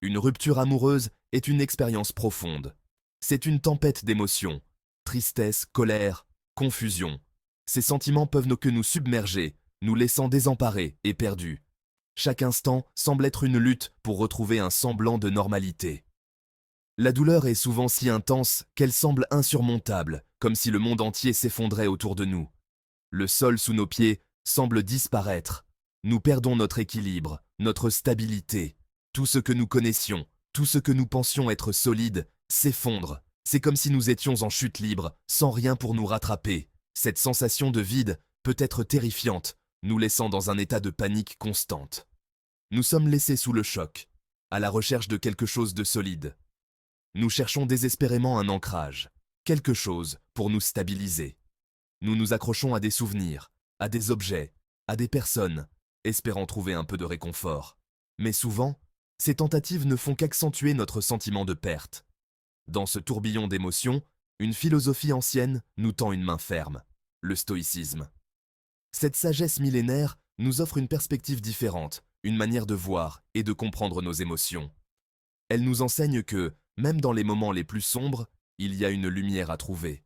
Une rupture amoureuse est une expérience profonde. C'est une tempête d'émotions, tristesse, colère, confusion. Ces sentiments peuvent que nous submerger, nous laissant désemparés et perdus. Chaque instant semble être une lutte pour retrouver un semblant de normalité. La douleur est souvent si intense qu'elle semble insurmontable, comme si le monde entier s'effondrait autour de nous. Le sol sous nos pieds semble disparaître. Nous perdons notre équilibre, notre stabilité. Tout ce que nous connaissions, tout ce que nous pensions être solide, s'effondre. C'est comme si nous étions en chute libre, sans rien pour nous rattraper. Cette sensation de vide peut être terrifiante, nous laissant dans un état de panique constante. Nous sommes laissés sous le choc, à la recherche de quelque chose de solide. Nous cherchons désespérément un ancrage, quelque chose pour nous stabiliser. Nous nous accrochons à des souvenirs, à des objets, à des personnes, espérant trouver un peu de réconfort. Mais souvent, ces tentatives ne font qu'accentuer notre sentiment de perte. Dans ce tourbillon d'émotions, une philosophie ancienne nous tend une main ferme, le stoïcisme. Cette sagesse millénaire nous offre une perspective différente, une manière de voir et de comprendre nos émotions. Elle nous enseigne que, même dans les moments les plus sombres, il y a une lumière à trouver.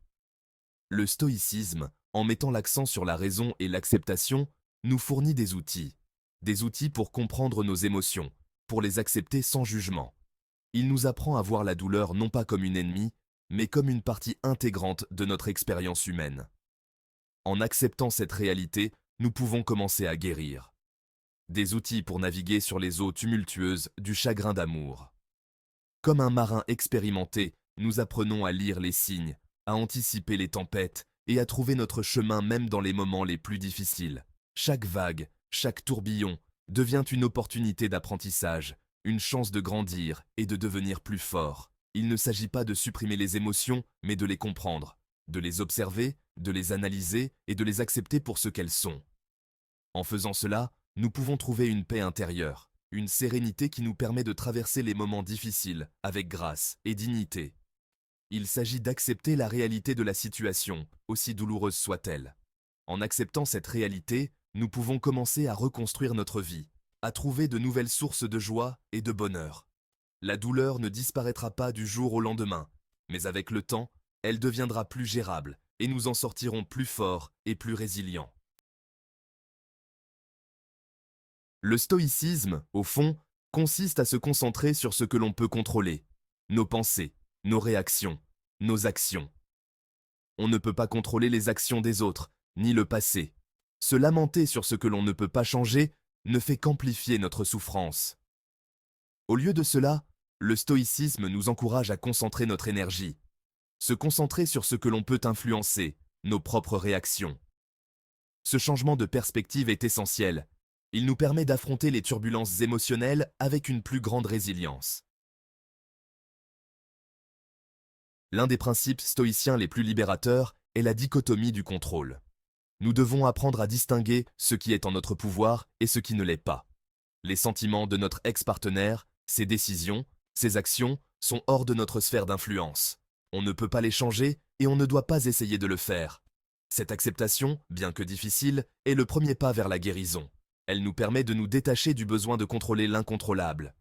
Le stoïcisme, en mettant l'accent sur la raison et l'acceptation, nous fournit des outils pour comprendre nos émotions, pour les accepter sans jugement. Il nous apprend à voir la douleur non pas comme une ennemie, mais comme une partie intégrante de notre expérience humaine. En acceptant cette réalité, nous pouvons commencer à guérir. Des outils pour naviguer sur les eaux tumultueuses du chagrin d'amour. Comme un marin expérimenté, nous apprenons à lire les signes, à anticiper les tempêtes et à trouver notre chemin même dans les moments les plus difficiles. Chaque vague, chaque tourbillon devient une opportunité d'apprentissage, une chance de grandir et de devenir plus fort. Il ne s'agit pas de supprimer les émotions, mais de les comprendre, de les observer, de les analyser et de les accepter pour ce qu'elles sont. En faisant cela, nous pouvons trouver une paix intérieure, une sérénité qui nous permet de traverser les moments difficiles avec grâce et dignité. Il s'agit d'accepter la réalité de la situation, aussi douloureuse soit-elle. En acceptant cette réalité, nous pouvons commencer à reconstruire notre vie, à trouver de nouvelles sources de joie et de bonheur. La douleur ne disparaîtra pas du jour au lendemain, mais avec le temps, elle deviendra plus gérable et nous en sortirons plus forts et plus résilients. Le stoïcisme, au fond, consiste à se concentrer sur ce que l'on peut contrôler, nos pensées, nos réactions, nos actions. On ne peut pas contrôler les actions des autres, ni le passé. Se lamenter sur ce que l'on ne peut pas changer ne fait qu'amplifier notre souffrance. Au lieu de cela, le stoïcisme nous encourage à concentrer notre énergie, se concentrer sur ce que l'on peut influencer, nos propres réactions. Ce changement de perspective est essentiel. Il nous permet d'affronter les turbulences émotionnelles avec une plus grande résilience. L'un des principes stoïciens les plus libérateurs est la dichotomie du contrôle. Nous devons apprendre à distinguer ce qui est en notre pouvoir et ce qui ne l'est pas. Les sentiments de notre ex-partenaire, ses décisions, ses actions sont hors de notre sphère d'influence. On ne peut pas les changer et on ne doit pas essayer de le faire. Cette acceptation, bien que difficile, est le premier pas vers la guérison. Elle nous permet de nous détacher du besoin de contrôler l'incontrôlable.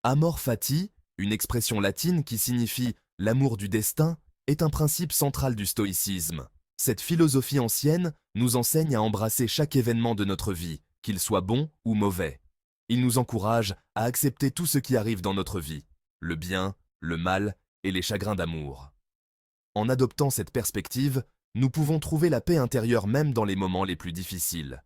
Amor fati, une expression latine qui signifie « l'amour du destin », est un principe central du stoïcisme. Cette philosophie ancienne nous enseigne à embrasser chaque événement de notre vie, qu'il soit bon ou mauvais. Il nous encourage à accepter tout ce qui arrive dans notre vie, le bien, le mal et les chagrins d'amour. En adoptant cette perspective, nous pouvons trouver la paix intérieure même dans les moments les plus difficiles.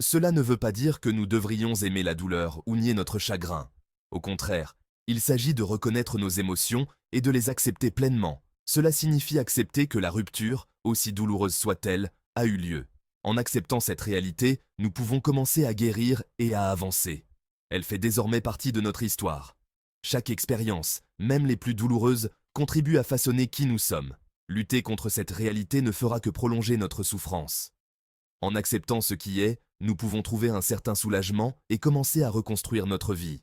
Cela ne veut pas dire que nous devrions aimer la douleur ou nier notre chagrin. Au contraire, il s'agit de reconnaître nos émotions et de les accepter pleinement. Cela signifie accepter que la rupture, aussi douloureuse soit-elle, a eu lieu. En acceptant cette réalité, nous pouvons commencer à guérir et à avancer. Elle fait désormais partie de notre histoire. Chaque expérience, même les plus douloureuses, contribue à façonner qui nous sommes. Lutter contre cette réalité ne fera que prolonger notre souffrance. En acceptant ce qui est, nous pouvons trouver un certain soulagement et commencer à reconstruire notre vie.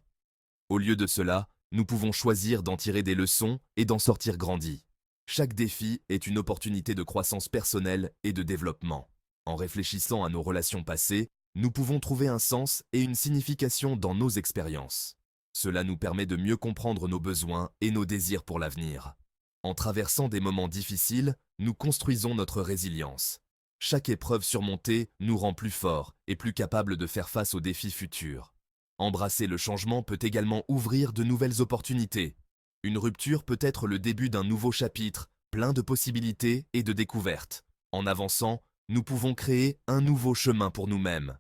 Au lieu de cela, nous pouvons choisir d'en tirer des leçons et d'en sortir grandis. Chaque défi est une opportunité de croissance personnelle et de développement. En réfléchissant à nos relations passées, nous pouvons trouver un sens et une signification dans nos expériences. Cela nous permet de mieux comprendre nos besoins et nos désirs pour l'avenir. En traversant des moments difficiles, nous construisons notre résilience. Chaque épreuve surmontée nous rend plus forts et plus capables de faire face aux défis futurs. Embrasser le changement peut également ouvrir de nouvelles opportunités. Une rupture peut être le début d'un nouveau chapitre, plein de possibilités et de découvertes. En avançant, nous pouvons créer un nouveau chemin pour nous-mêmes.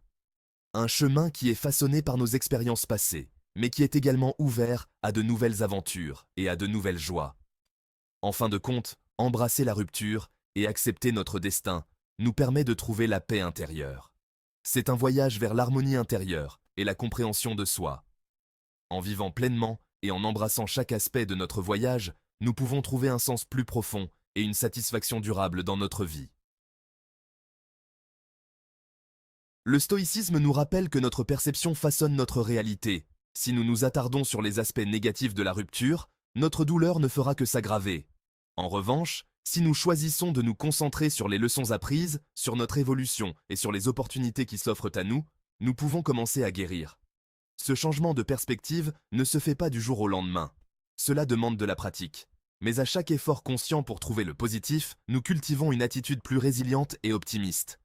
Un chemin qui est façonné par nos expériences passées, mais qui est également ouvert à de nouvelles aventures et à de nouvelles joies. En fin de compte, embrasser la rupture et accepter notre destin nous permet de trouver la paix intérieure. C'est un voyage vers l'harmonie intérieure et la compréhension de soi. En vivant pleinement et en embrassant chaque aspect de notre voyage, nous pouvons trouver un sens plus profond et une satisfaction durable dans notre vie. Le stoïcisme nous rappelle que notre perception façonne notre réalité. Si nous nous attardons sur les aspects négatifs de la rupture, notre douleur ne fera que s'aggraver. En revanche, si nous choisissons de nous concentrer sur les leçons apprises, sur notre évolution et sur les opportunités qui s'offrent à nous, nous pouvons commencer à guérir. Ce changement de perspective ne se fait pas du jour au lendemain. Cela demande de la pratique. Mais à chaque effort conscient pour trouver le positif, nous cultivons une attitude plus résiliente et optimiste.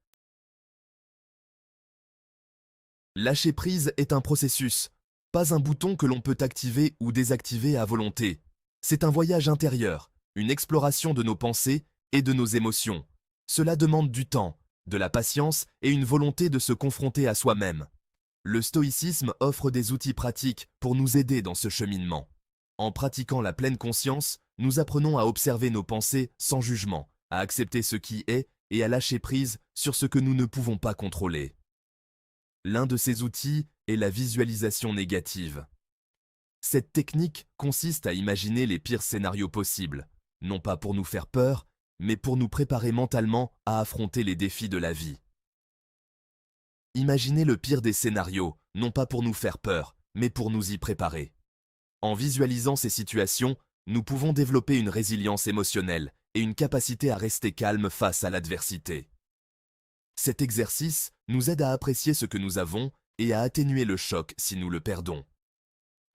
Lâcher prise est un processus, pas un bouton que l'on peut activer ou désactiver à volonté. C'est un voyage intérieur, une exploration de nos pensées et de nos émotions. Cela demande du temps, de la patience et une volonté de se confronter à soi-même. Le stoïcisme offre des outils pratiques pour nous aider dans ce cheminement. En pratiquant la pleine conscience, nous apprenons à observer nos pensées sans jugement, à accepter ce qui est et à lâcher prise sur ce que nous ne pouvons pas contrôler. L'un de ces outils est la visualisation négative. Cette technique consiste à imaginer les pires scénarios possibles, non pas pour nous faire peur, mais pour nous préparer mentalement à affronter les défis de la vie. Imaginez le pire des scénarios, non pas pour nous faire peur, mais pour nous y préparer. En visualisant ces situations, nous pouvons développer une résilience émotionnelle et une capacité à rester calme face à l'adversité. Cet exercice nous aide à apprécier ce que nous avons et à atténuer le choc si nous le perdons.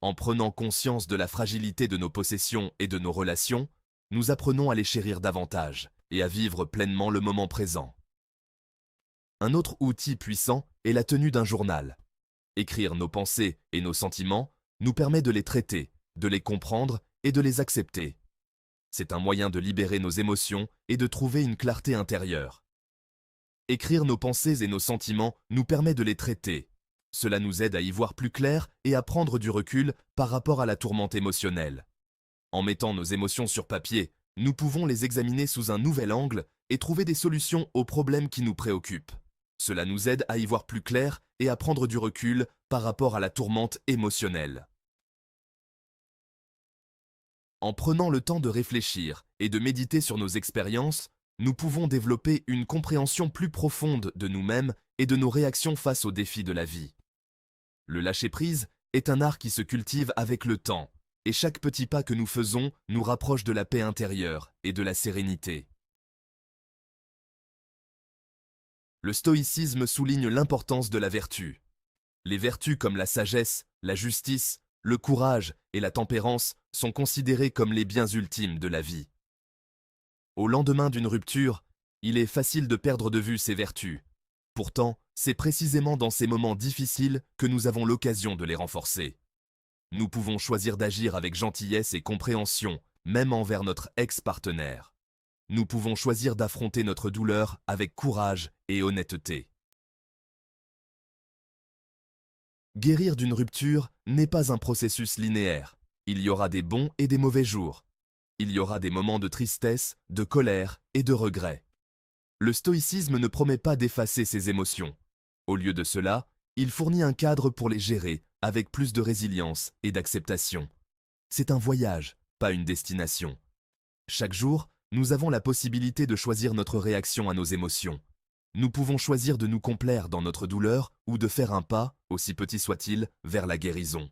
En prenant conscience de la fragilité de nos possessions et de nos relations, nous apprenons à les chérir davantage et à vivre pleinement le moment présent. Un autre outil puissant est la tenue d'un journal. Écrire nos pensées et nos sentiments nous permet de les traiter, de les comprendre et de les accepter. C'est un moyen de libérer nos émotions et de trouver une clarté intérieure. Écrire nos pensées et nos sentiments nous permet de les traiter. Cela nous aide à y voir plus clair et à prendre du recul par rapport à la tourmente émotionnelle. En mettant nos émotions sur papier, nous pouvons les examiner sous un nouvel angle et trouver des solutions aux problèmes qui nous préoccupent. Cela nous aide à y voir plus clair et à prendre du recul par rapport à la tourmente émotionnelle. En prenant le temps de réfléchir et de méditer sur nos expériences, nous pouvons développer une compréhension plus profonde de nous-mêmes et de nos réactions face aux défis de la vie. Le lâcher-prise est un art qui se cultive avec le temps, et chaque petit pas que nous faisons nous rapproche de la paix intérieure et de la sérénité. Le stoïcisme souligne l'importance de la vertu. Les vertus comme la sagesse, la justice, le courage et la tempérance sont considérées comme les biens ultimes de la vie. Au lendemain d'une rupture, il est facile de perdre de vue ces vertus. Pourtant, c'est précisément dans ces moments difficiles que nous avons l'occasion de les renforcer. Nous pouvons choisir d'agir avec gentillesse et compréhension, même envers notre ex-partenaire. Nous pouvons choisir d'affronter notre douleur avec courage et honnêteté. Guérir d'une rupture n'est pas un processus linéaire. Il y aura des bons et des mauvais jours. Il y aura des moments de tristesse, de colère et de regret. Le stoïcisme ne promet pas d'effacer ces émotions. Au lieu de cela, il fournit un cadre pour les gérer avec plus de résilience et d'acceptation. C'est un voyage, pas une destination. Chaque jour, nous avons la possibilité de choisir notre réaction à nos émotions. Nous pouvons choisir de nous complaire dans notre douleur ou de faire un pas, aussi petit soit-il, vers la guérison.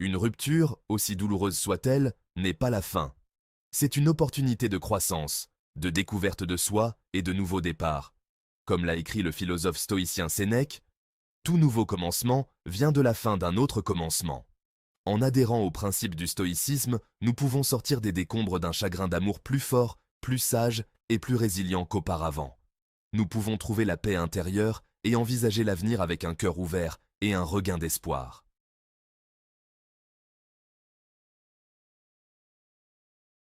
Une rupture, aussi douloureuse soit-elle, n'est pas la fin. C'est une opportunité de croissance, de découverte de soi et de nouveau départ. Comme l'a écrit le philosophe stoïcien Sénèque, tout nouveau commencement vient de la fin d'un autre commencement. En adhérant au principe du stoïcisme, nous pouvons sortir des décombres d'un chagrin d'amour plus fort, plus sage et plus résilient qu'auparavant. Nous pouvons trouver la paix intérieure et envisager l'avenir avec un cœur ouvert et un regain d'espoir.